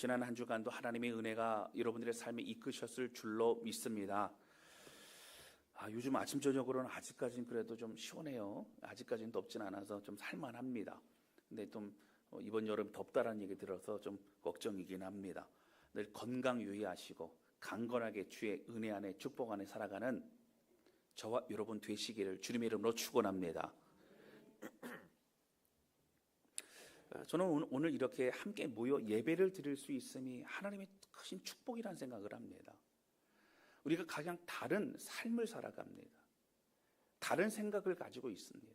지난 한 주간도 하나님의 은혜가 여러분들의 삶에 이끄셨을 줄로 믿습니다. 요즘 아침 저녁으로는 아직까지는 그래도 좀 시원해요. 아직까지는 덥진 않아서 좀 살만합니다. 근데 좀 이번 여름 덥다라는 얘기 들어서 좀 걱정이긴 합니다. 늘 건강 유의하시고 강건하게 주의 은혜 안에 축복 안에 살아가는 저와 여러분 되시기를 주님의 이름으로 축원합니다. 저는 오늘 이렇게 함께 모여 예배를 드릴 수 있음이 하나님의 크신 축복이라는 생각을 합니다. 우리가 가장 다른 삶을 살아갑니다. 다른 생각을 가지고 있습니다.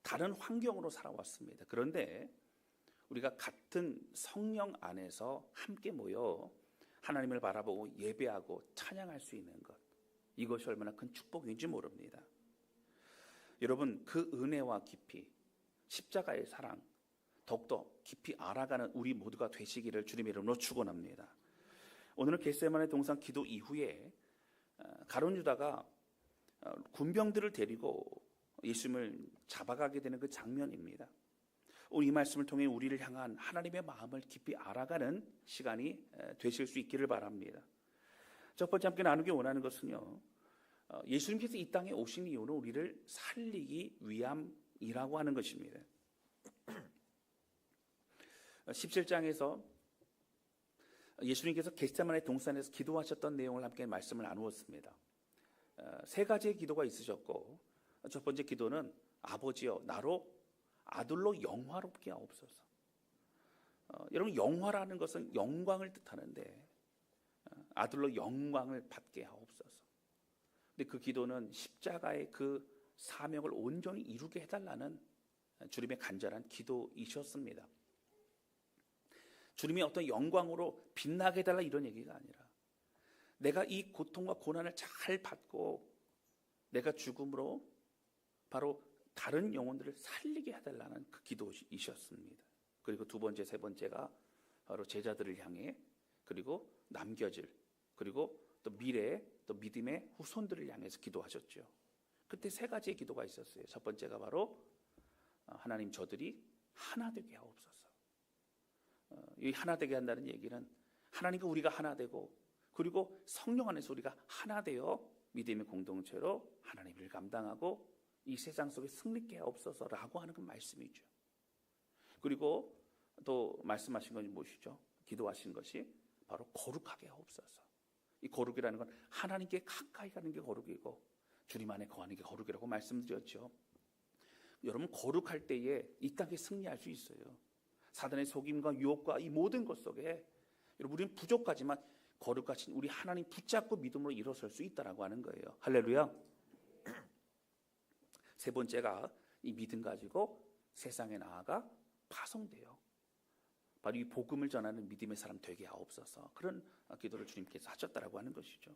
다른 환경으로 살아왔습니다. 그런데 우리가 같은 성령 안에서 함께 모여 하나님을 바라보고 예배하고 찬양할 수 있는 것, 이것이 얼마나 큰 축복인지 모릅니다. 여러분, 그 은혜와 깊이, 십자가의 사랑 더욱더 깊이 알아가는 우리 모두가 되시기를 주님의 이름으로 축원합니다. 오늘은 겟세마네 동산 기도 이후에 가룟 유다가 군병들을 데리고 예수님을 잡아가게 되는 그 장면입니다. 오늘 이 말씀을 통해 우리를 향한 하나님의 마음을 깊이 알아가는 시간이 되실 수 있기를 바랍니다. 첫 번째 함께 나누기 원하는 것은요, 예수님께서 이 땅에 오신 이유는 우리를 살리기 위함이라고 하는 것입니다. 17장에서 예수님께서 겟세마네 동산에서 기도하셨던 내용을 함께 말씀을 나누었습니다. 세 가지의 기도가 있으셨고, 첫 번째 기도는 아버지여 나로 아들로 영화롭게 하옵소서. 여러분, 영화라는 것은 영광을 뜻하는데 아들로 영광을 받게 하옵소서. 근데 그 기도는 십자가의 그 사명을 온전히 이루게 해달라는 주님의 간절한 기도이셨습니다. 주님이 어떤 영광으로 빛나게 해달라 이런 얘기가 아니라 내가 이 고통과 고난을 잘 받고 내가 죽음으로 바로 다른 영혼들을 살리게 해달라는 그 기도이셨습니다. 그리고 두 번째, 세 번째가 바로 제자들을 향해, 그리고 남겨질, 그리고 또 미래의 또 믿음의 후손들을 향해서 기도하셨죠. 그때 세 가지의 기도가 있었어요. 첫 번째가 바로 하나님 저들이 하나 되게 하옵소서. 이 하나 되게 한다는 얘기는 하나님과 우리가 하나 되고, 그리고 성령 안에서 우리가 하나 되어 믿음의 공동체로 하나님을 감당하고 이 세상 속에 승리케 하옵소서라고 하는 그 말씀이죠. 그리고 또 말씀하신 것이 무엇이죠? 기도하신 것이 바로 거룩하게 하옵소서. 이 거룩이라는 건 하나님께 가까이 가는 게 거룩이고 주님 안에 거하는 게 거룩이라고 말씀드렸죠. 여러분, 거룩할 때에 이 땅에 승리할 수 있어요. 사단의 속임과 유혹과 이 모든 것 속에 여러분, 우리는 부족하지만 거룩하신 우리 하나님 붙잡고 믿음으로 일어설 수 있다라고 하는 거예요. 할렐루야. 세 번째가 이 믿음 가지고 세상에 나아가 파송돼요. 바로 이 복음을 전하는 믿음의 사람 되게 하옵소서. 그런 기도를 주님께서 하셨다라고 하는 것이죠.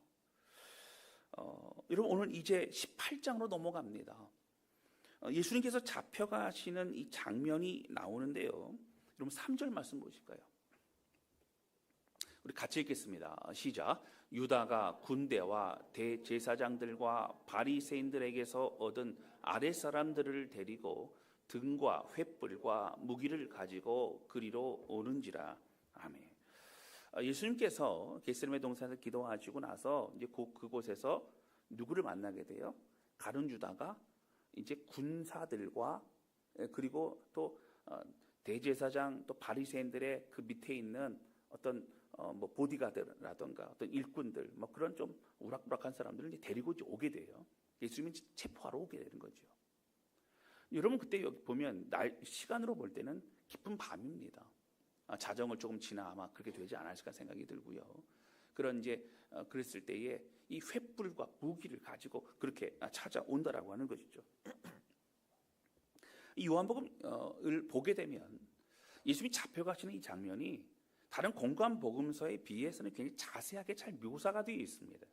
여러분, 오늘 이제 18장으로 넘어갑니다. 예수님께서 잡혀가시는 이 장면이 나오는데요. 여러분, 3절 말씀 보실까요? 우리 같이 읽겠습니다. 시작. 유다가 군대와 대제사장들과 바리새인들에게서 얻은 아랫사람들을 데리고 등과 횃불과 무기를 가지고 그리로 오는지라. 아멘. 예수님께서 겟세마네 동산에서 기도하시고 나서 이제 그곳에서 누구를 만나게 돼요? 가룟 유다가 이제 군사들과 그리고 또 대제사장 또 바리새인들의 그 밑에 있는 어떤 뭐 보디가드라던가 어떤 일꾼들 뭐 그런 좀 우락부락한 사람들을 이제 데리고 오게 돼요. 예수님이 체포하러 오게 되는 거죠. 여러분, 그때 여기 보면 시간으로 볼 때는 깊은 밤입니다. 자정을 조금 지나 아마 그렇게 되지 않았을까 생각이 들고요. 그런 이제 그랬을 때에 이 횃불과 무기를 가지고 그렇게 찾아온다라고 하는 것이죠. 이 요한복음을 보게 되면 예수님이 잡혀가시는 이 장면이 다른 공간 복음서에 비해서는 굉장히 자세하게 잘 묘사가 되어 있습니다.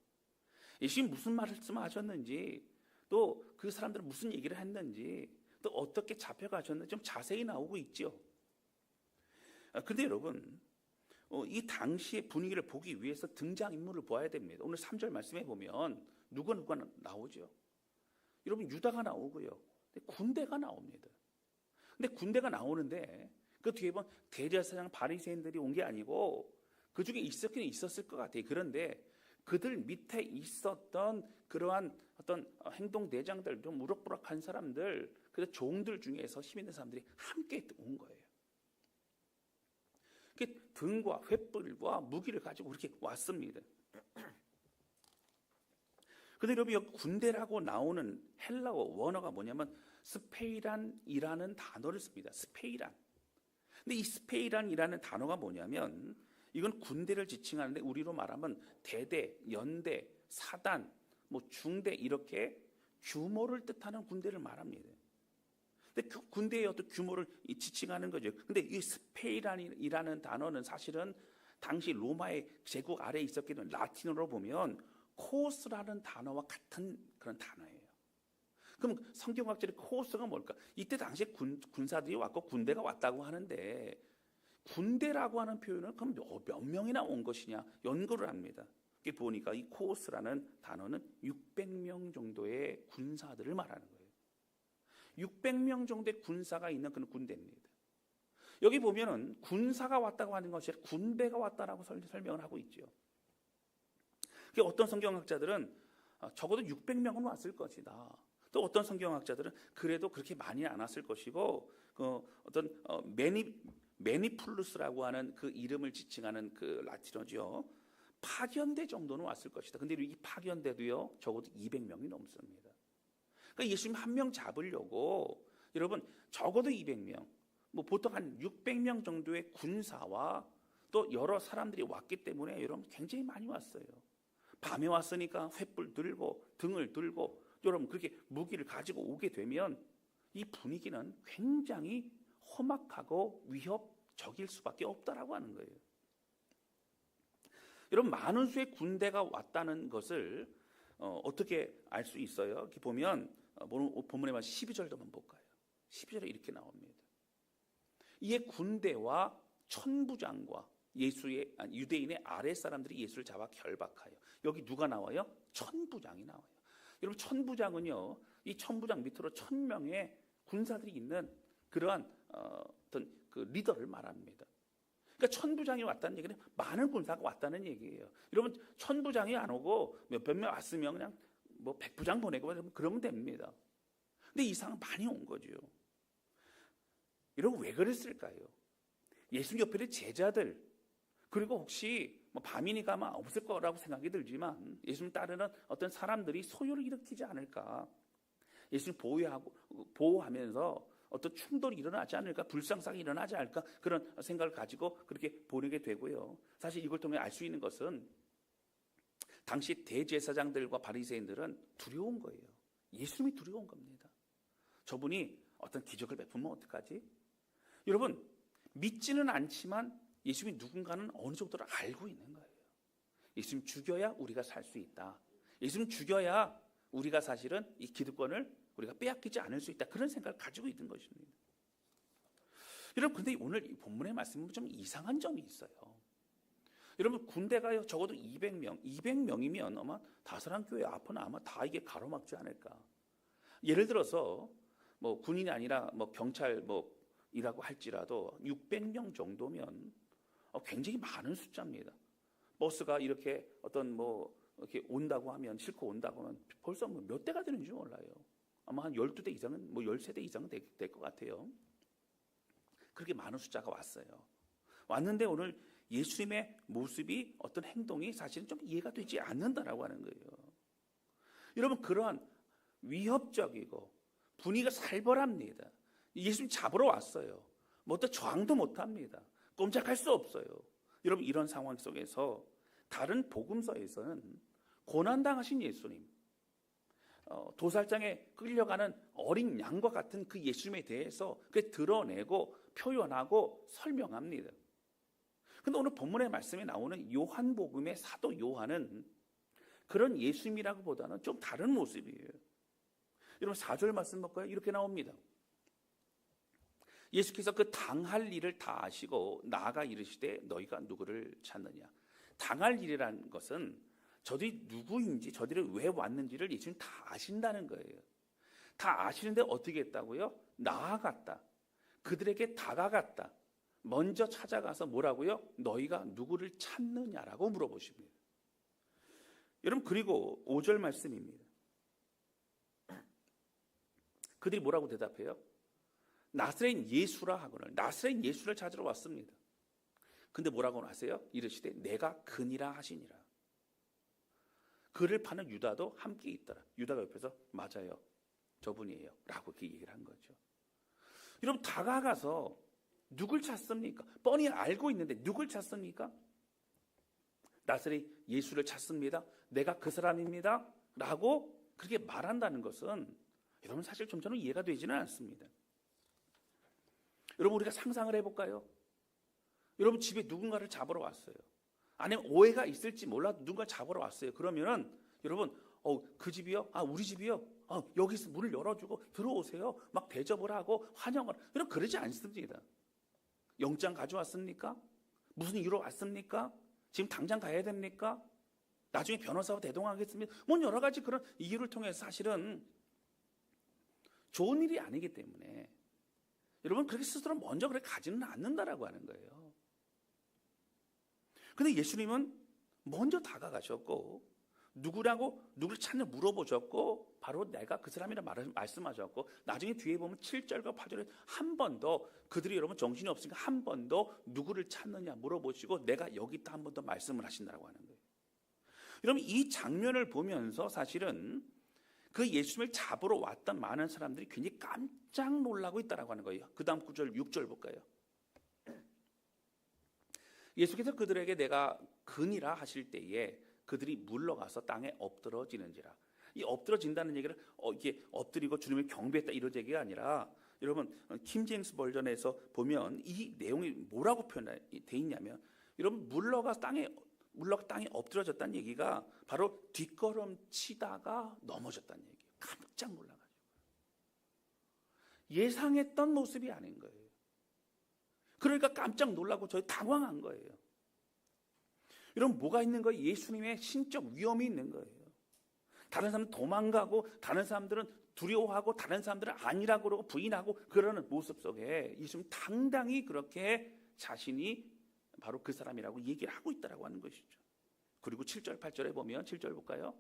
예수님이 무슨 말씀을 하셨는지, 또 그 사람들은 무슨 얘기를 했는지, 또 어떻게 잡혀가셨는지 좀 자세히 나오고 있죠. 그런데 여러분, 이 당시의 분위기를 보기 위해서 등장인물을 보아야 됩니다. 오늘 3절 말씀에 보면 누가 나오죠. 여러분, 유다가 나오고요. 군대가 나옵니다. 근데 군대가 나오는데 그 뒤에 보면 대제사장 바리새인들이 온 게 아니고 그 중에 있었긴 있었을 것 같아요. 그런데 그들 밑에 있었던 그러한 어떤 행동 대장들, 좀 무럭무럭한 사람들, 그 종들 중에서 힘 있는 사람들이 함께 온 거예요. 등과 횃불과 무기를 가지고 그렇게 왔습니다. 근데 여러분, 여기 군대라고 나오는 헬라어 원어가 뭐냐면 스페이란이라는 단어를 씁니다. 스페이란. 근데 이 스페이란이라는 단어가 뭐냐면 이건 군대를 지칭하는데 우리로 말하면 대대, 연대, 사단, 뭐 중대 이렇게 규모를 뜻하는 군대를 말합니다. 근데 그 군대의 어떤 규모를 지칭하는 거죠. 근데 이 스페이란이라는 단어는 사실은 당시 로마의 제국 아래에 있었기 때문에 라틴어로 보면 코스라는 단어와 같은 그런 단어예요. 그럼 성경학자의 코스가 뭘까? 이때 당시에 군사들이 왔고 군대가 왔다고 하는데 군대라고 하는 표현은 그럼 몇 명이나 온 것이냐 연구를 합니다. 이게 보니까 이 코스라는 단어는 600명 정도의 군사들을 말하는 거예요. 600명 정도의 군사가 있는 그런 군대입니다. 여기 보면은 군사가 왔다고 하는 것이 아니라 군대가 왔다라고 설명을 하고 있죠. 어떤 성경학자들은 적어도 600명은 왔을 것이다. 또 어떤 성경학자들은 그래도 그렇게 많이 안 왔을 것이고 어떤 매니플루스라고 하는 그 이름을 지칭하는 그 라틴어죠. 파견대 정도는 왔을 것이다. 근데 이 파견대도요 적어도 200명이 넘습니다. 그러니까 예수님 한 명 잡으려고 여러분 적어도 200명, 뭐 보통 한 600명 정도의 군사와 또 여러 사람들이 왔기 때문에 여러분 굉장히 많이 왔어요. 밤에 왔으니까 횃불 들고 등을 들고 여러분 그렇게 무기를 가지고 오게 되면 이 분위기는 굉장히 험악하고 위협적일 수밖에 없다라고 하는 거예요. 여러분 많은 수의 군대가 왔다는 것을 어떻게 알 수 있어요? 이렇게 보면 본문에 12절도 한번 볼까요? 12절에 이렇게 나옵니다. 이에 군대와 천부장과 유대인의 아랫 사람들이 예수를 잡아 결박하여. 여기 누가 나와요? 천부장이 나와요. 여러분 천부장은요, 이 천부장 밑으로 1000명의 군사들이 있는 그러한 어떤 그 리더를 말합니다. 그러니까 천부장이 왔다는 얘기는 많은 군사가 왔다는 얘기예요. 여러분 천부장이 안 오고 몇백 명 왔으면 그냥 뭐 백부장 보내고 그러면 됩니다. 근데 이상은 많이 온 거죠. 여러분 왜 그랬을까요? 예수님 옆에 제자들 그리고 혹시 뭐 밤이니까 아마 없을 거라고 생각이 들지만 예수님 따르는 어떤 사람들이 소요를 일으키지 않을까, 예수님 보호하면서 어떤 충돌이 일어나지 않을까, 불상사가 일어나지 않을까 그런 생각을 가지고 그렇게 보내게 되고요. 사실 이걸 통해 알 수 있는 것은 당시 대제사장들과 바리새인들은 두려운 거예요. 예수님이 두려운 겁니다. 저분이 어떤 기적을 베푸면 어떡하지? 여러분 믿지는 않지만 예수님이 누군가는 어느 정도로 알고 있는 거예요. 예수님 죽여야 우리가 살 수 있다. 예수님 죽여야 우리가 사실은 이 기득권을 우리가 빼앗기지 않을 수 있다. 그런 생각을 가지고 있는 것입니다. 여러분 근데 오늘 이 본문의 말씀은 좀 이상한 점이 있어요. 여러분 군대가요 적어도 200명이면 아마 다사랑교회 앞은 아마 다 이게 가로막지 않을까. 예를 들어서 뭐 군인이 아니라 뭐 경찰 뭐 이라고 할지라도 600명 정도면 굉장히 많은 숫자입니다. 버스가 이렇게 어떤 뭐 이렇게 온다고 하면, 싣고 온다고 하면 벌써 뭐 몇 대가 되는지 몰라요. 아마 한 12대 이상은, 뭐 13대 이상은 될 것 같아요. 그렇게 많은 숫자가 왔어요. 왔는데 오늘 예수님의 모습이, 어떤 행동이 사실은 좀 이해가 되지 않는다라고 하는 거예요. 여러분 그러한 위협적이고 분위기가 살벌합니다. 예수님 잡으러 왔어요. 뭐 또 저항도 못합니다. 꼼짝할 수 없어요. 여러분 이런 상황 속에서 다른 복음서에서는 고난당하신 예수님, 도살장에 끌려가는 어린 양과 같은 그 예수님에 대해서 드러내고 표현하고 설명합니다. 그런데 오늘 본문의 말씀에 나오는 요한복음의 사도 요한은 그런 예수님이라고 보다는 좀 다른 모습이에요. 여러분 4절 말씀 볼까요? 이렇게 나옵니다. 예수께서 그 당할 일을 다 아시고 나아가 이르시되 너희가 누구를 찾느냐. 당할 일이라는 것은 저들이 누구인지, 저들이 왜 왔는지를 예수님 다 아신다는 거예요. 다 아시는데 어떻게 했다고요? 나아갔다. 그들에게 다가갔다. 먼저 찾아가서 뭐라고요? 너희가 누구를 찾느냐라고 물어보십니다. 여러분, 그리고 5절 말씀입니다. 그들이 뭐라고 대답해요? 나사렛 예수라 하거늘. 나사렛 예수를 찾으러 왔습니다. 근데 뭐라고 하세요? 이르시되 내가 그니라 하시니라. 그를 파는 유다도 함께 있더라. 유다가 옆에서 맞아요, 저분이에요 라고 그렇게 얘기를 한 거죠. 여러분, 다가가서 누굴 찾습니까? 뻔히 알고 있는데 누굴 찾습니까? 나사렛 예수를 찾습니다. 내가 그 사람입니다 라고 그렇게 말한다는 것은 여러분, 사실 좀 저는 이해가 되지는 않습니다. 여러분, 우리가 상상을 해볼까요? 여러분, 집에 누군가를 잡으러 왔어요. 아니면 오해가 있을지 몰라도 누군가 잡으러 왔어요. 그러면은 여러분, 그 집이요? 우리 집이요? 여기서 문을 열어주고 들어오세요. 막 대접을 하고 환영을. 여러분, 그러지 않습니다. 영장 가져왔습니까? 무슨 이유로 왔습니까? 지금 당장 가야 됩니까? 나중에 변호사와 대동하겠습니까? 뭐 여러 가지 그런 이유를 통해서 사실은 좋은 일이 아니기 때문에 여러분, 그렇게 스스로 먼저 그렇게 가지는 않는다라고 하는 거예요. 근데 예수님은 먼저 다가가셨고 누구를 찾냐 물어보셨고 바로 내가 그 사람이라 말씀하셨고, 나중에 뒤에 보면 7절과 8절에 한 번 더 그들이 여러분 정신이 없으니까 한 번 더 누구를 찾느냐 물어보시고 내가 여기 있다 한 번 더 말씀을 하신다고 하는 거예요. 여러분, 이 장면을 보면서 사실은 그 예수님을 잡으러 왔던 많은 사람들이 굉장히 깜짝 놀라고 있다라고 하는 거예요. 그 다음 9절 6절 볼까요? 예수께서 그들에게 내가 그니라 하실 때에 그들이 물러가서 땅에 엎드러지는지라. 이 엎드러진다는 얘기를 이게 엎드리고 주님을 경배했다 이런 얘기가 아니라, 여러분 킹제임스 버전에서 보면 이 내용이 뭐라고 표현되어 있냐면, 여러분 물러가 땅에 엎드러졌다는 얘기가 바로 뒷걸음치다가 넘어졌다는 얘기예요. 깜짝 놀라가지고 예상했던 모습이 아닌 거예요. 그러니까 깜짝 놀라고 저희 당황한 거예요. 여러분, 뭐가 있는 거예요? 예수님의 신적 위험이 있는 거예요. 다른 사람은 도망가고 다른 사람들은 두려워하고 다른 사람들은 아니라고 그러고 부인하고 그러는 모습 속에 예수님 당당히 그렇게 자신이 바로 그 사람이라고 얘기를 하고 있다라고 하는 것이죠. 그리고 7절 8절에 보면 7절 볼까요?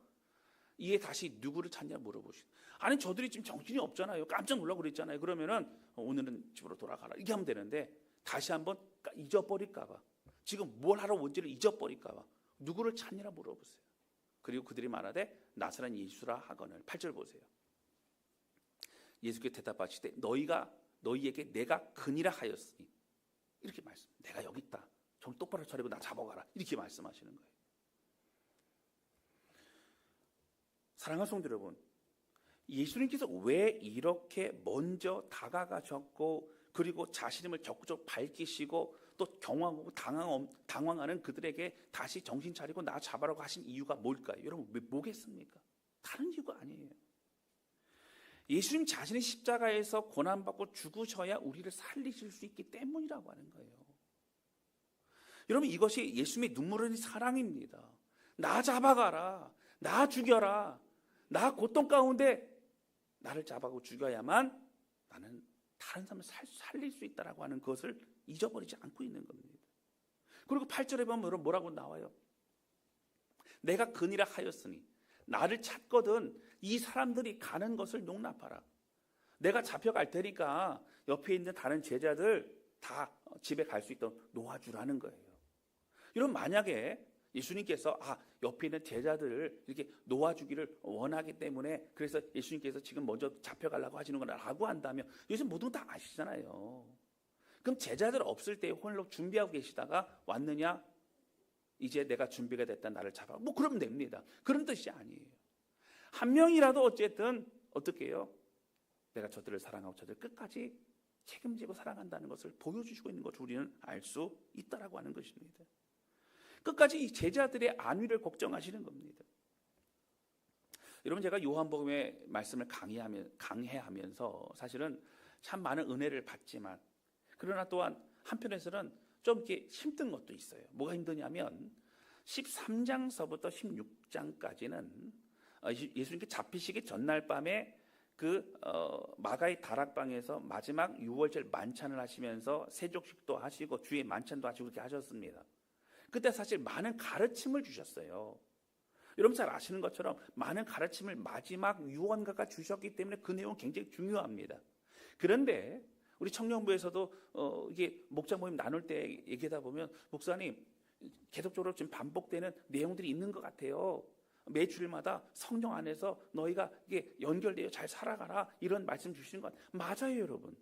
이에 다시 누구를 찾냐 물어보시죠. 아니, 저들이 지금 정신이 없잖아요. 깜짝 놀라고 그랬잖아요. 그러면은 오늘은 집으로 돌아가라 이렇게 하면 되는데, 다시 한번 잊어버릴까 봐, 지금 뭘 하러 온지를 잊어버릴까 봐 누구를 찾느라 물어보세요. 그리고 그들이 말하되 나사렛 예수라 하거늘. 8절 보세요. 예수께 대답하시되 너희에게 내가 그니라 하였으니, 이렇게 말씀. 내가 여기 있다. 정 똑바로 차리고 나 잡아가라. 이렇게 말씀하시는 거예요. 사랑하는 성도 여러분, 예수님께서 왜 이렇게 먼저 다가가셨고 그리고 자신임을 적극적으로 밝히시고 또 경황하고 당황하는 그들에게 다시 정신 차리고 나 잡아라고 하신 이유가 뭘까요? 여러분, 왜 뭐겠습니까? 다른 이유가 아니에요. 예수님 자신이 십자가에서 고난받고 죽으셔야 우리를 살리실 수 있기 때문이라고 하는 거예요. 여러분, 이것이 예수님의 눈물 흘린 사랑입니다. 나 잡아가라, 나 죽여라, 나 고통 가운데 나를 잡아고 죽여야만 나는 다른 사람을 살릴 수 있다라고 하는 것을 잊어버리지 않고 있는 겁니다. 그리고 8절에 보면 여러분 뭐라고 나와요? 내가 그니라 하였으니, 나를 찾거든 이 사람들이 가는 것을 용납하라. 내가 잡혀갈 테니까 옆에 있는 다른 제자들 다 집에 갈 수 있도록 놓아주라는 거예요. 여러분, 만약에 예수님께서 옆에 있는 제자들을 이렇게 놓아주기를 원하기 때문에 그래서 예수님께서 지금 먼저 잡혀가려고 하시는 거라고 한다면, 요즘 모든 거 다 아시잖아요. 그럼 제자들 없을 때 홀로 준비하고 계시다가 왔느냐? 이제 내가 준비가 됐다, 나를 잡아. 뭐 그러면 됩니다. 그런 뜻이 아니에요. 한 명이라도 어쨌든 어떻게 해요? 내가 저들을 사랑하고 저들 끝까지 책임지고 사랑한다는 것을 보여주시고 있는 것을 우리는 알 수 있다라고 하는 것입니다. 끝까지 이 제자들의 안위를 걱정하시는 겁니다. 여러분, 제가 요한복음의 말씀을 강해하면서 사실은 참 많은 은혜를 받지만, 그러나 또한 한편에서는 좀 이렇게 힘든 것도 있어요. 뭐가 힘드냐면 13장서부터 16장까지는 예수님께 잡히시기 전날 밤에 마가의 다락방에서 마지막 유월절 만찬을 하시면서 세족식도 하시고 주의 만찬도 하시고 그렇게 하셨습니다. 그때 사실 많은 가르침을 주셨어요. 여러분 잘 아시는 것처럼 많은 가르침을 마지막 유언가가 주셨기 때문에 그 내용은 굉장히 중요합니다. 그런데 우리 청년부에서도 이게 목자 모임 나눌 때 얘기하다 보면 목사님 계속적으로 지금 반복되는 내용들이 있는 것 같아요. 매 주일마다 성령 안에서 너희가 이게 연결되어 잘 살아가라 이런 말씀 주시는 건 맞아요, 여러분.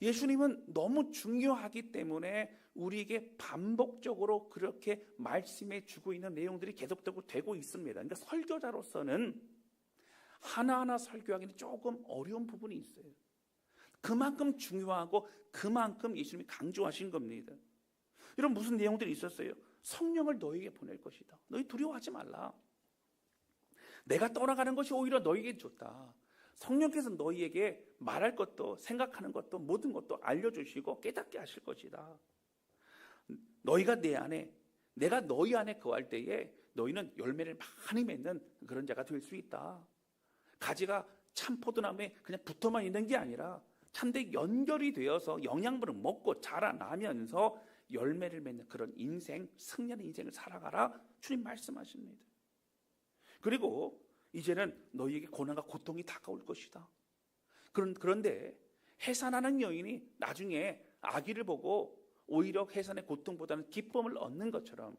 예수님은 너무 중요하기 때문에 우리에게 반복적으로 그렇게 말씀해 주고 있는 내용들이 계속적으로 되고 있습니다. 그러니까 설교자로서는 하나하나 설교하기는 조금 어려운 부분이 있어요. 그만큼 중요하고 그만큼 예수님이 강조하신 겁니다. 이런 무슨 내용들이 있었어요? 성령을 너희에게 보낼 것이다. 너희 두려워하지 말라. 내가 떠나가는 것이 오히려 너희에게 좋다. 성령께서 너희에게 말할 것도 생각하는 것도 모든 것도 알려주시고 깨닫게 하실 것이다. 너희가 내 안에, 내가 너희 안에 거할 때에 너희는 열매를 많이 맺는 그런 자가 될 수 있다. 가지가 참 포도나무에 그냥 붙어만 있는 게 아니라 참되게 연결이 되어서 영양분을 먹고 자라나면서 열매를 맺는 그런 인생, 승리하는 인생을 살아가라. 주님 말씀하십니다. 그리고 이제는 너희에게 고난과 고통이 다가올 것이다. 그런데 해산하는 여인이 나중에 아기를 보고 오히려 해산의 고통보다는 기쁨을 얻는 것처럼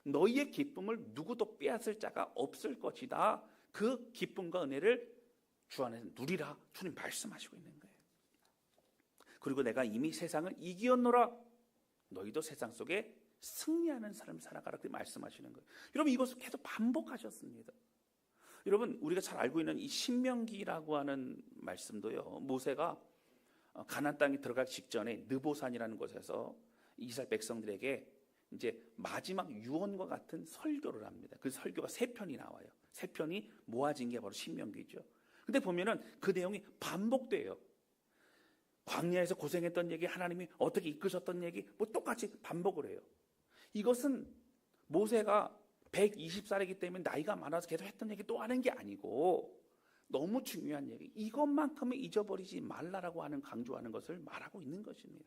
너희의 기쁨을 누구도 빼앗을 자가 없을 것이다. 그 기쁨과 은혜를 주 안에서 누리라. 주님 말씀하시고 있는 거예요. 그리고 내가 이미 세상을 이기었노라. 너희도 세상 속에 승리하는 삶을 살아가라. 그렇게 말씀하시는 거예요. 여러분 이것을 계속 반복하셨습니다. 여러분 우리가 잘 알고 있는 이 신명기라고 하는 말씀도요. 모세가 가나안 땅에 들어가기 직전에 느보산이라는 곳에서 이스라엘 백성들에게 이제 마지막 유언과 같은 설교를 합니다. 그 설교가 3편이 나와요. 3편이 모아진 게 바로 신명기죠. 근데 보면은 그 내용이 반복돼요. 광야에서 고생했던 얘기, 하나님이 어떻게 이끄셨던 얘기, 뭐 똑같이 반복을 해요. 이것은 모세가 120살이기 때문에 나이가 많아서 계속 했던 얘기 또 하는 게 아니고 너무 중요한 얘기, 이것만큼은 잊어버리지 말라라고 하는 강조하는 것을 말하고 있는 것입니다.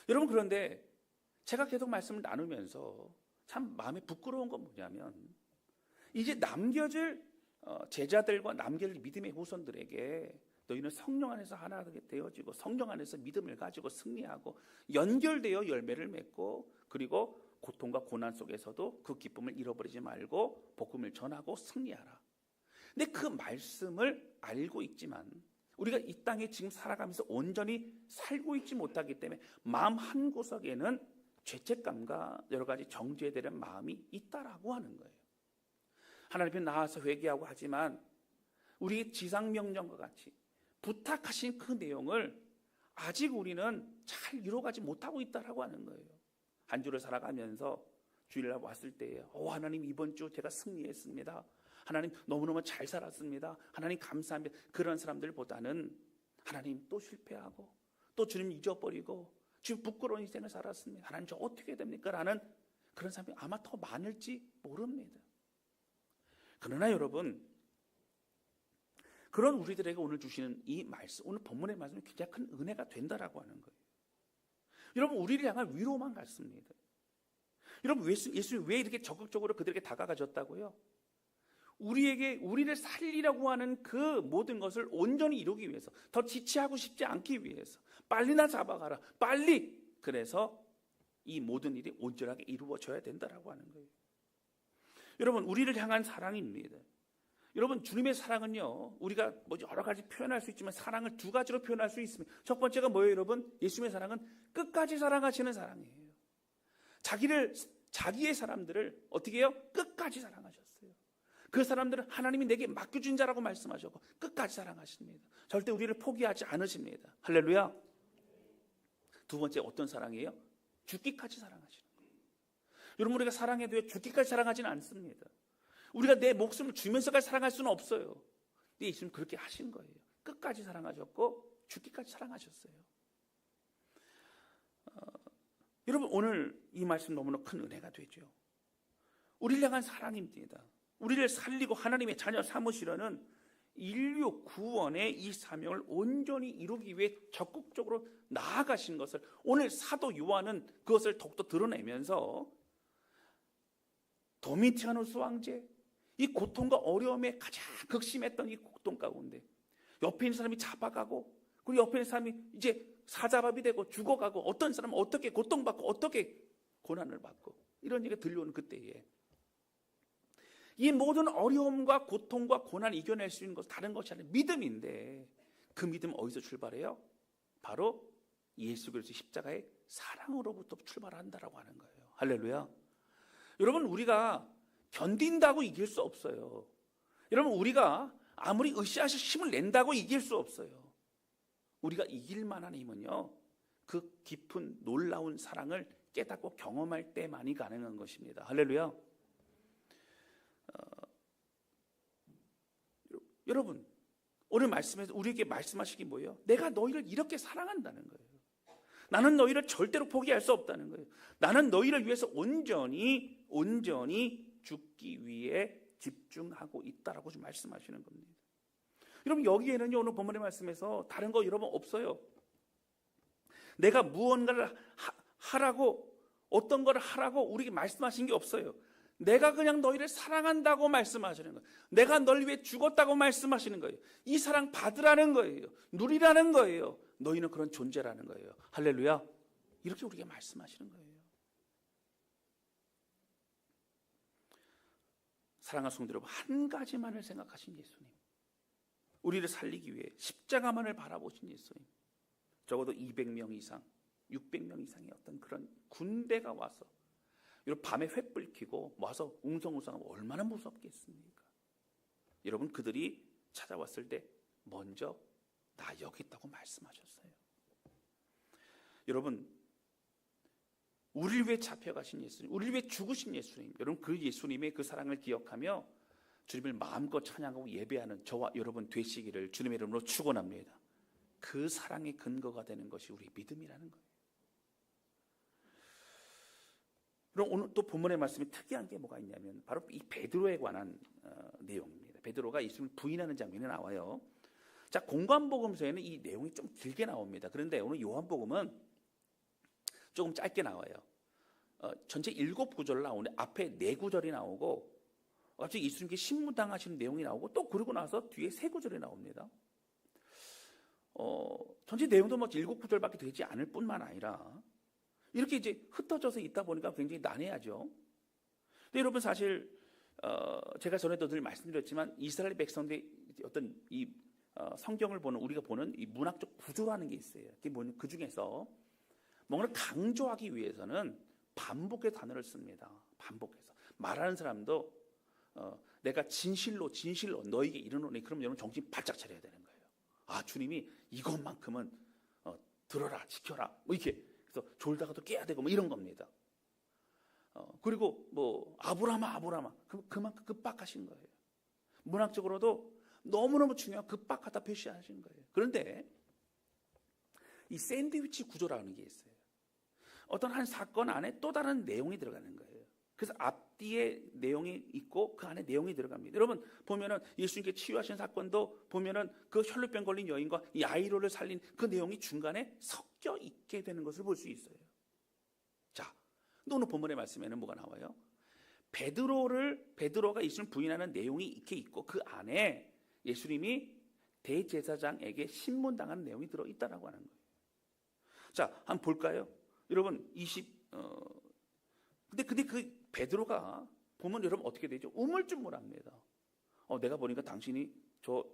여러분 그런데 제가 계속 말씀을 나누면서 참 마음에 부끄러운 건 뭐냐면 이제 남겨질 제자들과 남겨질 믿음의 후손들에게 너희는 성령 안에서 하나 되어지고 성령 안에서 믿음을 가지고 승리하고 연결되어 열매를 맺고 그리고 고통과 고난 속에서도 그 기쁨을 잃어버리지 말고 복음을 전하고 승리하라. 근데 그 말씀을 알고 있지만 우리가 이 땅에 지금 살아가면서 온전히 살고 있지 못하기 때문에 마음 한구석에는 죄책감과 여러 가지 정죄에 대한 마음이 있다라고 하는 거예요. 하나님 앞에 나와서 회개하고 하지만 우리 지상명령과 같이 부탁하신 그 내용을 아직 우리는 잘 이루어가지 못하고 있다라고 하는 거예요. 한 주를 살아가면서 주일날 왔을 때에 하나님 이번 주 제가 승리했습니다. 하나님 너무너무 잘 살았습니다. 하나님 감사합니다. 그런 사람들보다는 하나님 또 실패하고 또 주님 잊어버리고 지금 부끄러운 인생을 살았습니다. 하나님 저 어떻게 해야 됩니까? 라는 그런 사람이 아마 더 많을지 모릅니다. 그러나 여러분 그런 우리들에게 오늘 주시는 이 말씀, 오늘 본문의 말씀이 굉장히 큰 은혜가 된다라고 하는 거예요. 여러분 우리를 향한 위로만 같습니다. 여러분 예수님이 왜 이렇게 적극적으로 그들에게 다가가셨다고요? 우리를 살리려고 하는 그 모든 것을 온전히 이루기 위해서, 더 지체하고 싶지 않기 위해서 빨리나 잡아가라, 빨리. 그래서 이 모든 일이 온전하게 이루어져야 된다라고 하는 거예요. 여러분 우리를 향한 사랑입니다. 여러분 주님의 사랑은요 우리가 뭐 여러 가지 표현할 수 있지만 사랑을 2가지로 표현할 수 있습니다. 첫 번째가 뭐예요 여러분? 예수님의 사랑은 끝까지 사랑하시는 사랑이에요. 자기의 사람들을 어떻게 해요? 끝까지 사랑하셨어요. 그 사람들은 하나님이 내게 맡겨준 자라고 말씀하셨고 끝까지 사랑하십니다. 절대 우리를 포기하지 않으십니다. 할렐루야. 2번째 어떤 사랑이에요? 죽기까지 사랑하시는 거예요. 여러분 우리가 사랑해도 죽기까지 사랑하지는 않습니다. 우리가 내 목숨을 주면서까지 사랑할 수는 없어요. 근데 예수님 그렇게 하신 거예요. 끝까지 사랑하셨고 죽기까지 사랑하셨어요. 여러분 오늘 이 말씀 너무나 큰 은혜가 되죠. 우리를 향한 사랑입니다. 우리를 살리고 하나님의 자녀 삼으시려는 인류 구원의 이 사명을 온전히 이루기 위해 적극적으로 나아가신 것을 오늘 사도 요한은 그것을 더욱더 드러내면서 도미티아누스 황제, 이 고통과 어려움에 가장 극심했던 이 고통 가운데 옆에 있는 사람이 잡아가고, 그리고 옆에 있는 사람이 이제 사자밥이 되고 죽어가고, 어떤 사람은 어떻게 고통받고 어떻게 고난을 받고, 이런 얘기가 들려오는 그때에 이 모든 어려움과 고통과 고난을 이겨낼 수 있는 것은 다른 것이 아니라 믿음인데, 그 믿음은 어디서 출발해요? 바로 예수 그리스도 십자가의 사랑으로부터 출발한다라고 하는 거예요. 할렐루야. 여러분, 우리가 견딘다고 이길 수 없어요. 여러분, 우리가 아무리 으쌰으쌰 힘을 낸다고 이길 수 없어요. 우리가 이길 만한 힘은요, 그 깊은 놀라운 사랑을 깨닫고 경험할 때만이 가능한 것입니다. 할렐루야. 여러분, 오늘 말씀에서 우리에게 말씀하시기 뭐예요? 내가 너희를 이렇게 사랑한다는 거예요. 나는 너희를 절대로 포기할 수 없다는 거예요. 나는 너희를 위해서 온전히 죽기 위해 집중하고 있다라고 지금 말씀하시는 겁니다. 여러분, 여기에는요, 오늘 본문의 말씀에서 다른 거 여러분 없어요. 내가 무언가를 하라고, 어떤 걸 하라고 우리에게 말씀하신 게 없어요. 내가 그냥 너희를 사랑한다고 말씀하시는 거예요. 내가 널 위해 죽었다고 말씀하시는 거예요. 이 사랑 받으라는 거예요. 누리라는 거예요. 너희는 그런 존재라는 거예요. 할렐루야. 이렇게 우리에게 말씀하시는 거예요. 사랑하는 성도 여러분, 한 가지만을 생각하신 예수님, 우리를 살리기 위해 십자가만을 바라보신 예수님, 적어도 200명 이상, 600명 이상의 어떤 그런 군대가 와서 여러분 밤에 횃불 켜고 와서 웅성웅성하면 얼마나 무섭겠습니까? 여러분, 그들이 찾아왔을 때 먼저 나 여기 있다고 말씀하셨어요. 여러분, 우리를 위해 잡혀가신 예수님, 우리를 위해 죽으신 예수님, 여러분 그 예수님의 그 사랑을 기억하며 주님을 마음껏 찬양하고 예배하는 저와 여러분 되시기를 주님의 이름으로 축원합니다. 그 사랑의 근거가 되는 것이 우리 믿음이라는 거예요. 그럼 오늘 또 본문의 말씀이 특이한 게 뭐가 있냐면 바로 이 베드로에 관한 내용입니다. 베드로가 예수님을 부인하는 장면이 나와요. 자, 공관복음서에는 이 내용이 좀 길게 나옵니다. 그런데 오늘 요한복음은 조금 짧게 나와요. 전체 7구절 나오는데 앞에 4구절이 나오고 갑자기 예수님께 신문당하시는 내용이 나오고 또 그러고 나서 뒤에 3구절이 나옵니다. 전체 내용도 뭐 7구절밖에 되지 않을 뿐만 아니라 이렇게 이제 흩어져서 있다 보니까 굉장히 난해하죠. 근데 여러분, 사실 제가 전에도 늘 말씀드렸지만 이스라엘 백성들이 어떤 이 성경을 보는, 우리가 보는 이 문학적 구조라는 게 있어요. 그게 뭐냐면 그 중에서 뭔가를 강조하기 위해서는 반복의 단어를 씁니다. 반복해서 말하는 사람도 내가 진실로 너에게 이르노니, 그럼 여러분 정신 바짝 차려야 되는 거예요. 아, 주님이 이것만큼은 들어라, 지켜라, 뭐 이렇게. 그래서 졸다가도 깨야 되고 뭐 이런 겁니다. 그리고 뭐 아브라함아 그만큼 급박하신 거예요. 문학적으로도 너무너무 중요한 급박하다 표시하시는 거예요. 그런데 이 샌드위치 구조라는 게 있어요. 어떤 한 사건 안에 또 다른 내용이 들어가는 거예요. 그래서 앞뒤에 내용이 있고 그 안에 내용이 들어갑니다. 여러분 보면은 예수님께 치유하신 사건도 보면은 그 혈루병 걸린 여인과 이 아이로를 살린 그 내용이 중간에 섞여 있게 되는 것을 볼 수 있어요. 자, 오늘 본문의 말씀에는 뭐가 나와요? 베드로가 예수님을 부인하는 내용이 이렇게 있고 그 안에 예수님이 대제사장에게 신문당하는 내용이 들어있다라고 하는 거예요. 자, 한번 볼까요? 여러분 근데 그 베드로가 보면 여러분 어떻게 되죠? 우물쭈물합니다. 내가 보니까 당신이 저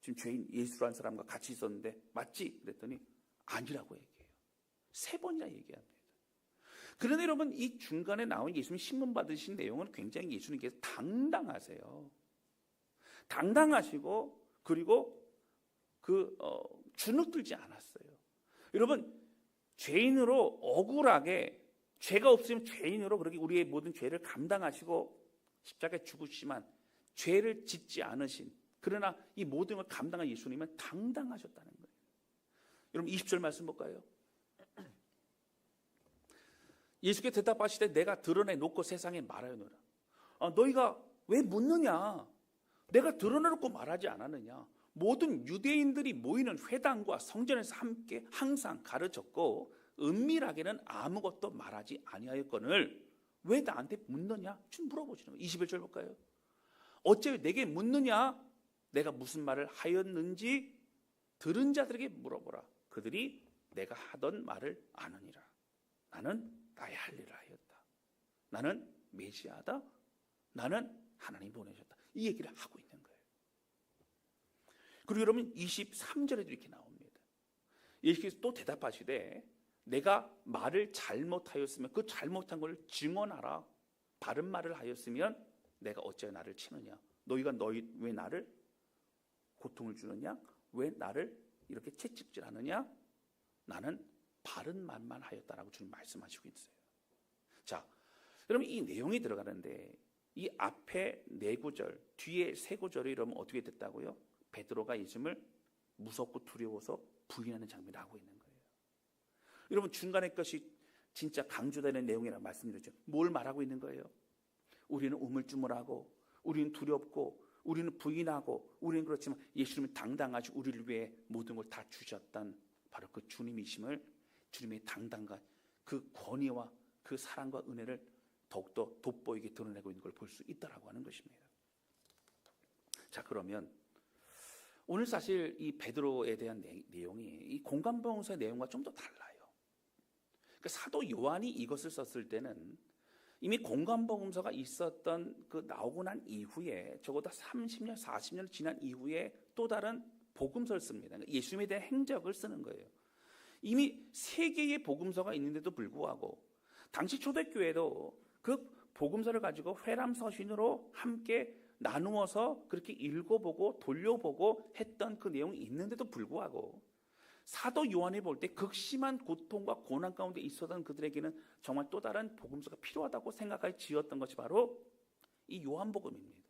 지금 죄인 예수라는 사람과 같이 있었는데 맞지? 그랬더니 아니라고 얘기해요. 3번이나 얘기합니다. 그런데 여러분 이 중간에 나온 예수님 신문 받으신 내용은 굉장히 예수님께서 당당하세요. 당당하시고 그리고 주눅들지 않았어요. 여러분 죄인으로 억울하게 죄가 없으면 죄인으로 그렇게 우리의 모든 죄를 감당하시고 십자가에 죽으시지만 죄를 짓지 않으신, 그러나 이 모든 걸 감당한 예수님은 당당하셨다는 거예요. 여러분 20절 말씀 볼까요? 예수께 대답하시되 내가 드러내 놓고 세상에 말하였노라. 너희가 왜 묻느냐? 내가 드러내놓고 말하지 않았느냐? 모든 유대인들이 모이는 회당과 성전에서 함께 항상 가르쳤고 은밀하게는 아무것도 말하지 아니하였거늘 왜 나한테 묻느냐? 좀 물어보시는 거예요. 21절 볼까요? 어째 내게 묻느냐? 내가 무슨 말을 하였는지 들은 자들에게 물어보라. 그들이 내가 하던 말을 아느니라. 나는 나의 할 일을 하였다. 나는 메시아다. 나는 하나님 보내셨다. 이 얘기를 하고 있는 거예요. 그리고 여러분 23절에도 이렇게 나옵니다. 예수께서 또 대답하시되 내가 말을 잘못하였으면 그 잘못한 걸 증언하라. 바른 말을 하였으면 내가 어찌 나를 치느냐? 너희가 왜 나를 고통을 주느냐? 왜 나를 이렇게 채찍질하느냐? 나는 바른 말만 하였다라고 주님 말씀하시고 있어요. 자, 여러분 이 내용이 들어가는데 이 앞에 4구절, 뒤에 3구절이 이러면 어떻게 됐다고요? 베드로가 예수님을 무섭고 두려워서 부인하는 장면을 하고 있는 거예요. 여러분 중간에 것이 진짜 강조되는 내용이라고 말씀드렸죠. 뭘 말하고 있는 거예요? 우리는 우물쭈물하고 우리는 두렵고 우리는 부인하고 우리는 그렇지만 예수님은 당당하시 우리를 위해 모든 걸 다 주셨던 바로 그 주님이심을 주님의 당당과 그 권위와 그 사랑과 은혜를 더욱더 돋보이게 드러내고 있는 걸 볼 수 있다라고 하는 것입니다. 자, 그러면 오늘 사실 이 베드로에 대한 내용이 이 공감봉사의 내용과 좀 더 달라요. 그러니까 사도 요한이 이것을 썼을 때는 이미 공감복음서가 있었던 그 나오고 난 이후에 적어도 30년, 40년 지난 이후에 또 다른 복음서를 씁니다. 예수님에 대한 행적을 쓰는 거예요. 이미 3개의 복음서가 있는데도 불구하고 당시 초대교회도 그 복음서를 가지고 회람서신으로 함께 나누어서 그렇게 읽어보고 돌려보고 했던 그 내용이 있는데도 불구하고 사도 요한이 볼 때 극심한 고통과 고난 가운데 있었던 그들에게는 정말 또 다른 복음서가 필요하다고 생각하여 지었던 것이 바로 이 요한복음입니다.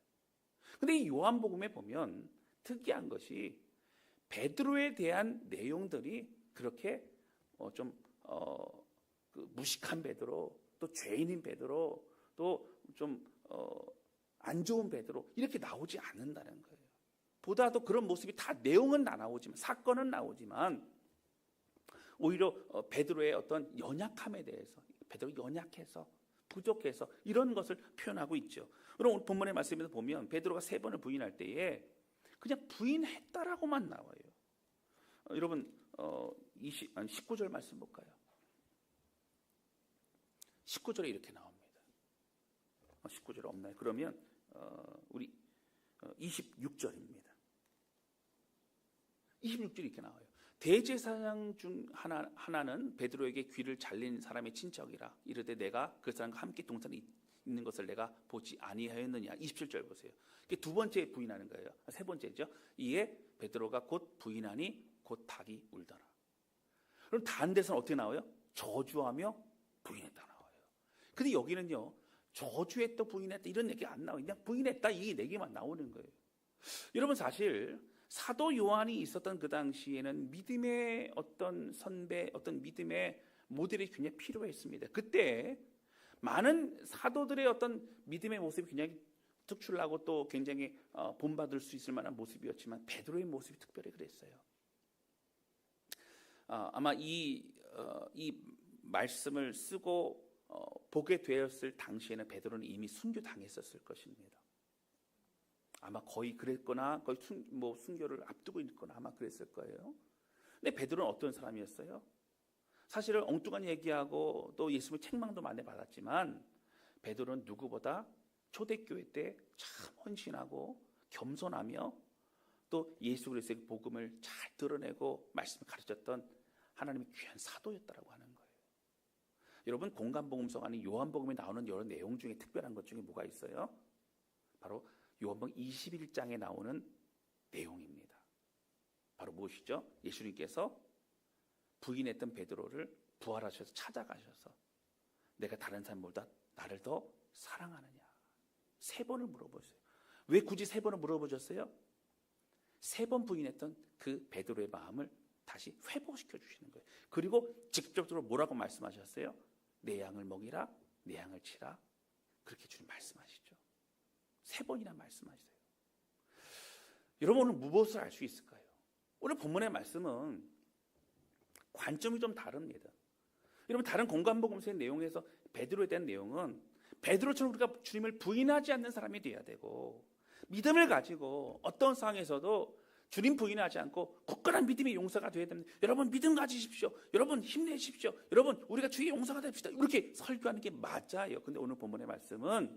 그런데 이 요한복음에 보면 특이한 것이 베드로에 대한 내용들이 그렇게 그 무식한 베드로, 또 죄인인 베드로, 또 좀 안 좋은 베드로 이렇게 나오지 않는다는 거예요. 보다도 그런 모습이 다 내용은 안 나오지만 사건은 나오지만 오히려 베드로의 어떤 연약함에 대해서 베드로 연약해서 부족해서 이런 것을 표현하고 있죠. 그럼 오늘 본문의 말씀에서 보면 베드로가 3번을 부인할 때에 그냥 부인했다라고만 나와요. 여러분 19절 말씀 볼까요? 19절에 이렇게 나옵니다. 19절 없나요? 그러면 우리 26절입니다. 26절이 이렇게 나와요. 대제사장 중 하나는 베드로에게 귀를 잘린 사람의 친척이라 이르되 내가 그 사람과 함께 동산에 있는 것을 내가 보지 아니하였느냐. 27절 보세요. 두 번째 부인하는 거예요. 3번째죠. 이에 베드로가 곧 부인하니 곧 닭이 울더라. 그럼 다른 데서는 어떻게 나와요? 저주하며 부인했다 나와요. 근데 여기는요. 저주했다 부인했다 이런 얘기가 안 나와요. 그냥 부인했다 이 얘기만 나오는 거예요. 여러분 사실 사도 요한이 있었던 그 당시에는 믿음의 어떤 선배, 어떤 믿음의 모델이 굉장히 필요했습니다. 그때 많은 사도들의 어떤 믿음의 모습이 굉장히 특출나고 또 굉장히 본받을 수 있을 만한 모습이었지만 베드로의 모습이 특별히 그랬어요. 아마 이 말씀을 쓰고 보게 되었을 당시에는 베드로는 이미 순교당했었을 것입니다. 아마 거의 그랬거나 거의 순교를 앞두고 있거나 아마 그랬을 거예요. 근데 베드로는 어떤 사람이었어요? 사실은 엉뚱한 얘기하고 또 예수님의 책망도 많이 받았지만 베드로는 누구보다 초대교회 때 참 헌신하고 겸손하며 또 예수 그리스도의 복음을 잘 드러내고 말씀을 가르쳤던 하나님의 귀한 사도였다라고 하는 거예요. 여러분 공감복음서가 아닌 요한복음에 나오는 여러 내용 중에 특별한 것 중에 뭐가 있어요? 바로 요한복음 21장에 나오는 내용입니다. 바로 무엇이죠? 예수님께서 부인했던 베드로를 부활하셔서 찾아가셔서 내가 다른 사람보다 나를 더 사랑하느냐 3번을 물어보세요. 왜 굳이 3번을 물어보셨어요? 3번 부인했던 그 베드로의 마음을 다시 회복시켜 주시는 거예요. 그리고 직접적으로 뭐라고 말씀하셨어요? 내 양을 먹이라, 내 양을 치라. 그렇게 주님 말씀하시죠. 3번이나 말씀하세요. 여러분 오늘 무엇을 알 수 있을까요? 오늘 본문의 말씀은 관점이 좀 다릅니다. 여러분 다른 공간복음서의 내용에서 베드로에 대한 내용은 베드로처럼 우리가 주님을 부인하지 않는 사람이 돼야 되고 믿음을 가지고 어떤 상황에서도 주님 부인하지 않고 굳건한 믿음의 용사가 되어야 됩니다. 여러분 믿음 가지십시오. 여러분 힘내십시오. 여러분 우리가 주의 용사가 됩시다. 이렇게 설교하는 게 맞아요. 근데 오늘 본문의 말씀은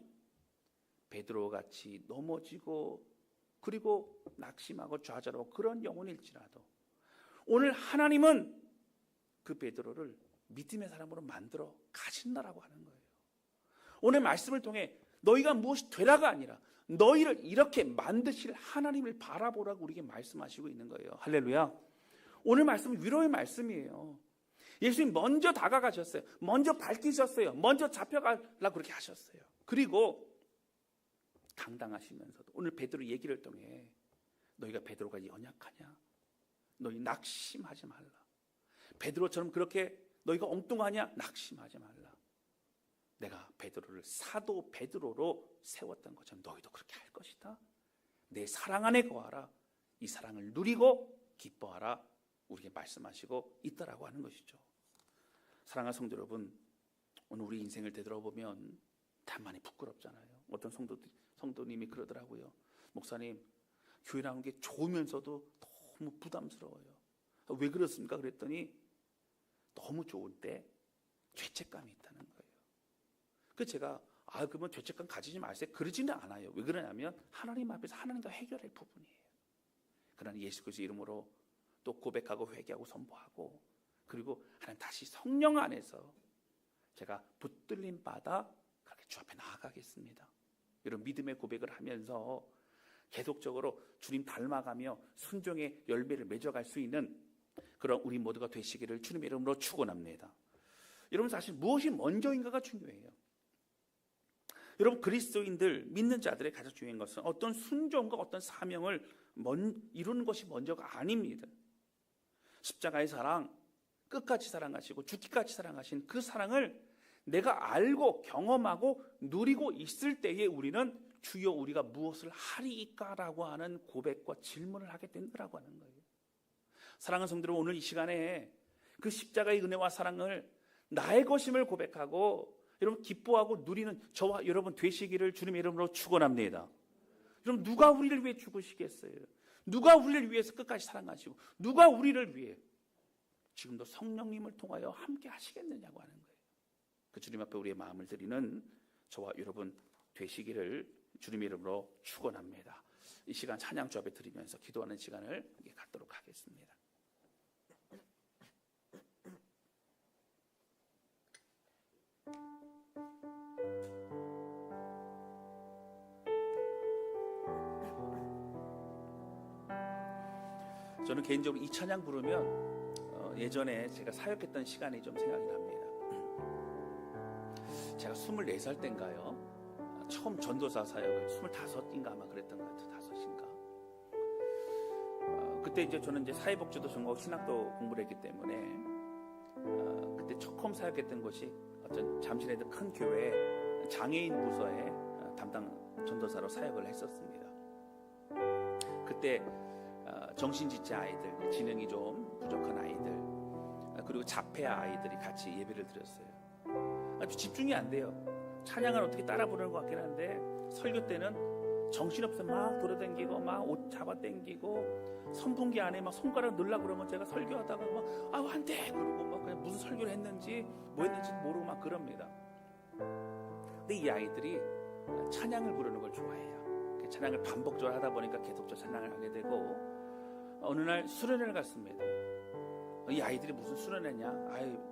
베드로같이 넘어지고 그리고 낙심하고 좌절하고 그런 영혼일지라도 오늘 하나님은 그 베드로를 믿음의 사람으로 만들어 가신다라고 하는 거예요. 오늘 말씀을 통해 너희가 무엇이 되라가 아니라 너희를 이렇게 만드실 하나님을 바라보라고 우리에게 말씀하시고 있는 거예요. 할렐루야. 오늘 말씀은 위로의 말씀이에요. 예수님 먼저 다가가셨어요. 먼저 밝히셨어요. 먼저 잡혀가려고 그렇게 하셨어요. 그리고 당당하시면서도 오늘 베드로 얘기를 통해 너희가 베드로가 연약하냐? 너희 낙심하지 말라. 베드로처럼 그렇게 너희가 엉뚱하냐? 낙심하지 말라. 내가 베드로를 사도 베드로로 세웠던 것처럼 너희도 그렇게 할 것이다. 내 사랑 안에 거하라. 이 사랑을 누리고 기뻐하라. 우리에게 말씀하시고 있다라고 하는 것이죠. 사랑하는 성도 여러분, 오늘 우리 인생을 되돌아보면 참 많이 부끄럽잖아요. 어떤 성도님이 그러더라고요. 목사님, 교회 나오는 게 좋으면서도 너무 부담스러워요. 왜 그렇습니까? 그랬더니 너무 좋을 때 죄책감이 있다는 거예요. 그래서 제가 그러면 죄책감 가지지 마세요. 그러지는 않아요. 왜 그러냐면 하나님 앞에서 하나님과 해결할 부분이에요. 그러나 예수 그리스도 이름으로 또 고백하고 회개하고 선포하고 그리고 하나님 다시 성령 안에서 제가 붙들림 받아 그렇게 주 앞에 나아가겠습니다. 이런 믿음의 고백을 하면서 계속적으로 주님 닮아가며 순종의 열매를 맺어갈 수 있는 그런 우리 모두가 되시기를 주님의 이름으로 축원합니다. 여러분 사실 무엇이 먼저인가가 중요해요. 여러분 그리스도인들 믿는 자들의 가장 중요한 것은 어떤 순종과 어떤 사명을 이루는 것이 먼저가 아닙니다. 십자가의 사랑, 끝까지 사랑하시고 죽기까지 사랑하신 그 사랑을 내가 알고 경험하고 누리고 있을 때에 우리는 주여 우리가 무엇을 하리이까라고 하는 고백과 질문을 하게 된다라고 하는 거예요. 사랑하는 성도들, 오늘 이 시간에 그 십자가의 은혜와 사랑을 나의 것임을 고백하고 여러분 기뻐하고 누리는 저와 여러분 되시기를 주님의 이름으로 축원합니다. 여러분 누가 우리를 위해 죽으시겠어요? 누가 우리를 위해서 끝까지 사랑하시고 누가 우리를 위해 지금도 성령님을 통하여 함께 하시겠느냐고 하는 거예요. 그 주님 앞에 우리의 마음을 드리는 저와 여러분 되시기를 주님의 이름으로 축원합니다. 이 시간 찬양 주 앞에 드리면서 기도하는 시간을 갖도록 하겠습니다. 저는 개인적으로 이 찬양 부르면 예전에 제가 사역했던 시간이 좀 생각이 납니다. 제가 24살 때인가요? 처음 전도사 사역을 25인가 아마 그랬던 것 같아요. 5인가. 그때 이제 저는 이제 사회복지도 전공하고 신학도 공부를 했기 때문에 그때 처음 사역했던 곳이 어떤 잠실에 있는 큰 교회 장애인 부서에 담당 전도사로 사역을 했었습니다. 그때 정신지체 아이들, 지능이 좀 부족한 아이들, 그리고 자폐 아이들이 같이 예배를 드렸어요. 아주 집중이 안 돼요. 찬양을 어떻게 따라 부르는 것 같긴 한데 설교 때는 정신없어 막 돌아다니고 막 옷 잡아당기고 선풍기 안에 막 손가락 넣으려고 그러면 제가 설교하다가 막 안 돼! 그러고 막 그냥 무슨 설교를 했는지 뭐 했는지 모르고 막 그럽니다. 근데 이 아이들이 찬양을 부르는 걸 좋아해요. 찬양을 반복적으로 하다 보니까 계속적으로 찬양을 하게 되고 어느 날 수련회를 갔습니다. 이 아이들이 무슨 수련회냐?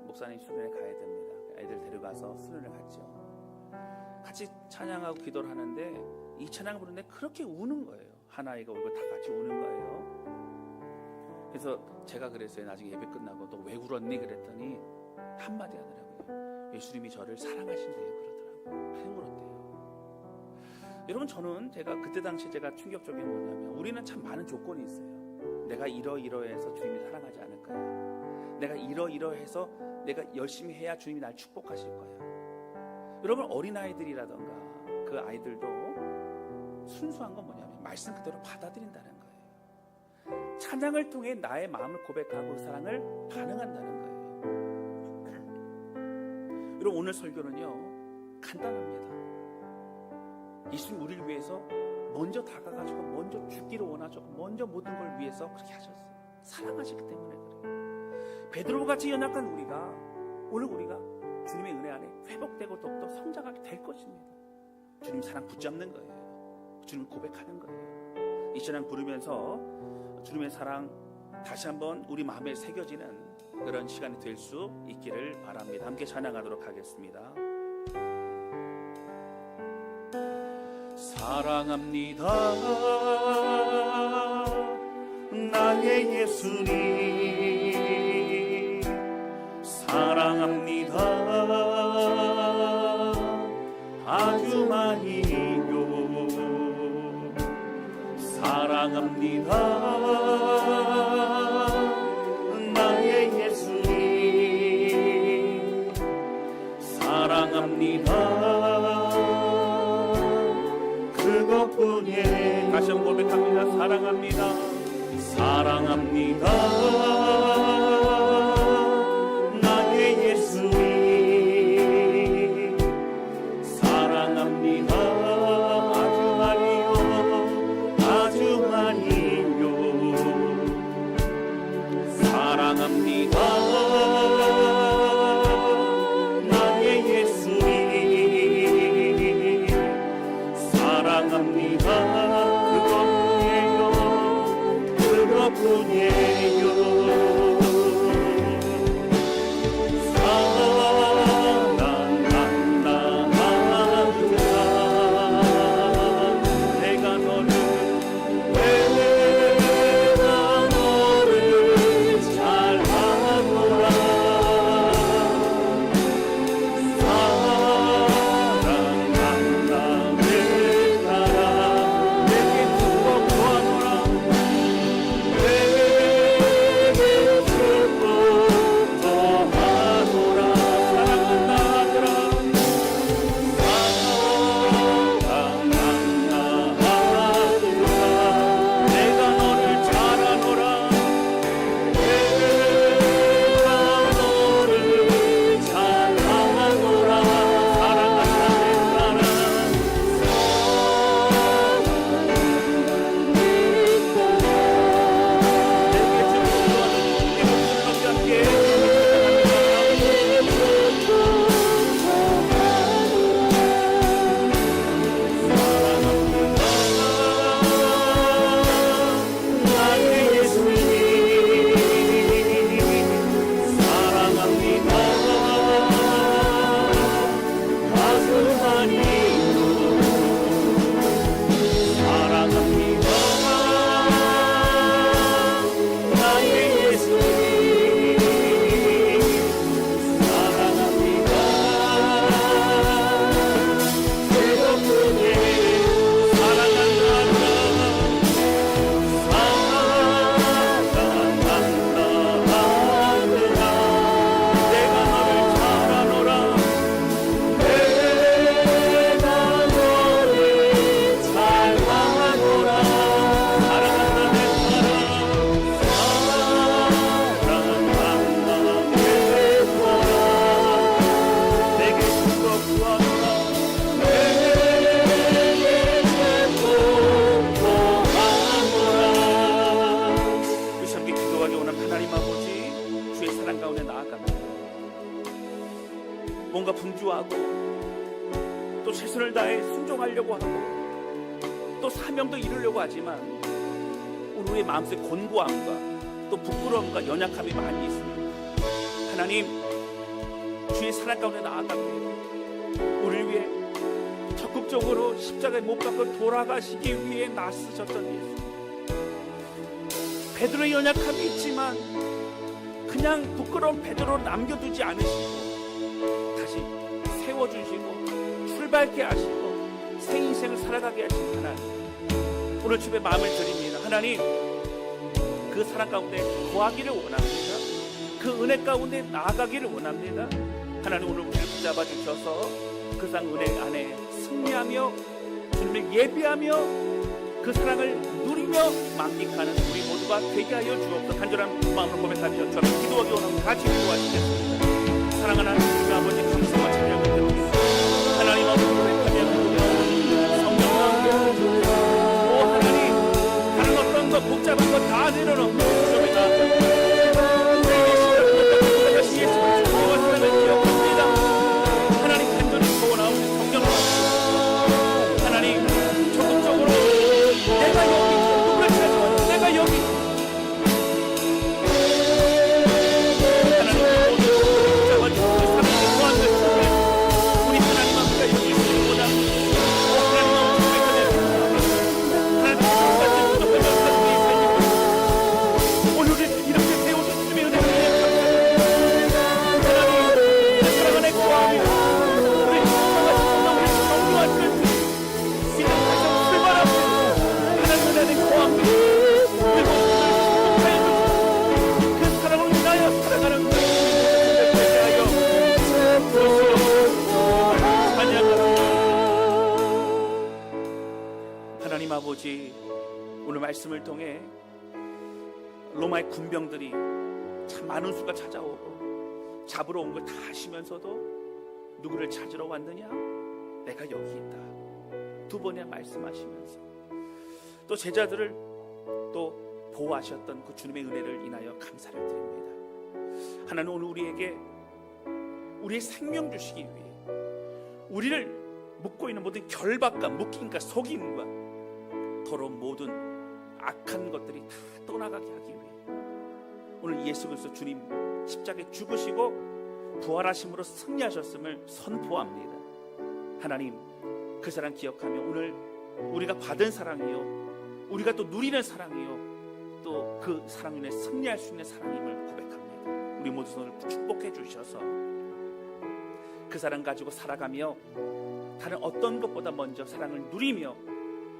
목사님 수련회 가야 됩니다. 아이들 데려가서 수련회 갔죠. 같이 찬양하고 기도를 하는데 이 찬양을 부르는데 그렇게 우는 거예요. 한 아이가 울고 다 같이 우는 거예요. 그래서 제가 그랬어요. 나중에 예배 끝나고 너 왜 울었니? 그랬더니 한마디 하더라고요. 예수님이 저를 사랑하신대요. 그러더라고요. 그냥 울었대요. 여러분 저는 제가 그때 당시 제가 충격적인 뭐냐면 우리는 참 많은 조건이 있어요. 내가 이러이러해서 주님이 사랑하지 않을까요? 내가 이러이러해서 내가 열심히 해야 주님이 날 축복하실 거야. 여러분 어린아이들이라던가 그 아이들도 순수한 건 뭐냐면 말씀 그대로 받아들인다는 거예요. 찬양을 통해 나의 마음을 고백하고 그 사랑을 반응한다는 거예요. 여러분, 오늘 설교는요 간단합니다. 예수님 우리를 위해서 먼저 다가가시고 먼저 죽기를 원하셨고 먼저 모든 걸 위해서 그렇게 하셨어요. 사랑하시기 때문에 그래요. 베드로와 같이 연약한 오늘 우리가 주님의 은혜 안에 회복되고 더욱더 성장하게 될 것입니다. 주님 사랑 붙잡는 거예요. 주님 고백하는 거예요. 이 찬양 부르면서 주님의 사랑 다시 한번 우리 마음에 새겨지는 그런 시간이 될 수 있기를 바랍니다. 함께 찬양하도록 하겠습니다. 사랑합니다 나의 예수님, 사랑합니다 아주 많이요, 사랑합니다 나의 예수님, 사랑합니다 그것뿐이에요. 다시 한번 고백합니다. 사랑합니다. 사랑합니다 나의 예수님, 사랑합니다 아주 많이요, 아주 많이요, 사랑합니다 나의 예수님, 사랑합니다 그것뿐이에요. 사랑한다 내가 너를 잘 하노라. 사랑한다 내 나라 내게 주고 구하노라. 뭔가 분주하고 또 최선을 다해 순종하려고 하고 또 사명도 이루려고 하지만 우리의 마음속에 곤고함과 또 부끄러움과 연약함이 많이 있습니다. 하나님, 주의 사랑 가운데 나아갑니다. 우리를 위해 적극적으로 십자가에 못 박고 돌아가시기 위해 나서셨던 예수, 베드로의 연약함이 있지만 그냥 부끄러운 베드로를 남겨두지 않으시고 다시 세워주시고 출발케 하시고 새 인생을 살아가게 하신 하나님, 오늘 주의 마음을 드립니다. 하나님, 그 사랑 가운데 거하기를 원합니다. 그 은혜 가운데 나아가기를 원합니다. 하나님, 오늘 우리를 붙잡아 주셔서 그 사랑 은혜 안에 승리하며 주님을 예배하며 그 사랑을 누리며 만끽하는 우리 모두가 모두가 되게 하여 주옵소서. 간절한 마음으로 고백하며 저를 기도하기 원하고 같이 기도하시겠습니다. 사랑하는 하나님 아버지, 감사와 찬양을 드립니다. 하나님 아버지, 고백하며 성령님, 오 하나님, 다른 어떤 것 복잡한 것 다 내려놓고 주님의 하나님 간절히 소원하오니 성령님, 하나님 적극적으로 내가 여기 누구를 찾아와요. 내가 여기 하나님 모든 잡아주고 사랑의 보안을 주며 우리 하나님 앞에 여기 있으리보다 하나님 앞에 오늘 우리 이렇게 세워주시며 은혜를 하나님 아버지, 오늘 말씀을 통해 로마의 군병들이 참 많은 수가 찾아오고 잡으러 온 걸 다 아시면서도 누구를 찾으러 왔느냐? 내가 여기 있다. 두 번이나 말씀하시면서 또 제자들을 또 보호하셨던 그 주님의 은혜를 인하여 감사를 드립니다. 하나님, 오늘 우리에게 우리의 생명 주시기 위해 우리를 묶고 있는 모든 결박과 묶임과 속임과 더러운 모든 악한 것들이 다 떠나가게 하기 위해 오늘 예수 그리스도 주님 십자가에 죽으시고 부활하심으로 승리하셨음을 선포합니다. 하나님, 그 사랑 기억하며 오늘 우리가 받은 사랑이요, 우리가 또 누리는 사랑이요, 또 그 사랑 인해 승리할 수 있는 사랑임을 고백합니다. 우리 모두 오늘 축복해 주셔서 그 사랑 가지고 살아가며 다른 어떤 것보다 먼저 사랑을 누리며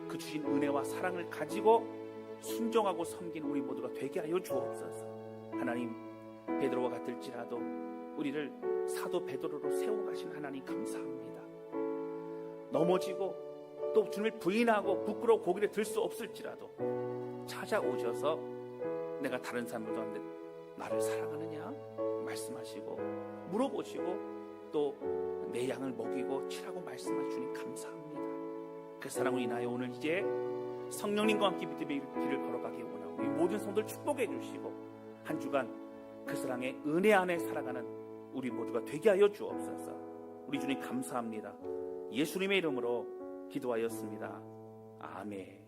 그 주신 은혜와 사랑을 가지고 순종하고 섬기는 우리 모두가 되게 하여 주옵소서. 하나님, 베드로와 같을지라도 우리를 사도 베드로로 세우고 가신 하나님 감사합니다. 넘어지고 또 주님을 부인하고 부끄러워 고개를 들 수 없을지라도 찾아오셔서 내가 다른 사람들도 한데 나를 사랑하느냐 말씀하시고 물어보시고 또 내 양을 먹이고 치라고 말씀하신 주님 감사합니다. 그 사랑으로 인하여 오늘 이제 성령님과 함께 믿음의 길을 걸어가기 원하고 우리 모든 성도를 축복해 주시고 한 주간 그 사랑의 은혜 안에 살아가는 우리 모두가 되게 하여 주옵소서. 우리 주님 감사합니다. 예수님의 이름으로 기도하였습니다. 아멘.